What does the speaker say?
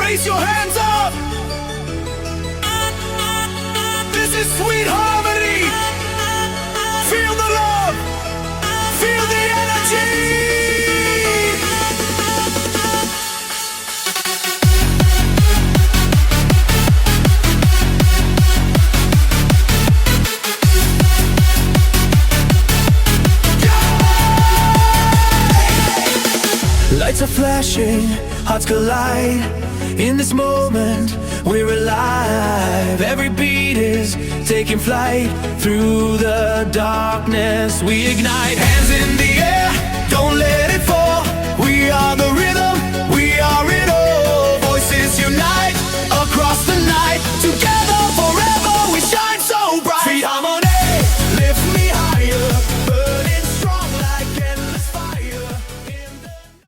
raise your hands up. This is sweet harmony. Feel the love, feel the energy. Lights are flashing, hearts collide. In this moment, we're alive. Every beat is taking flight. Through the darkness, we ignite. Hands in the air, don't let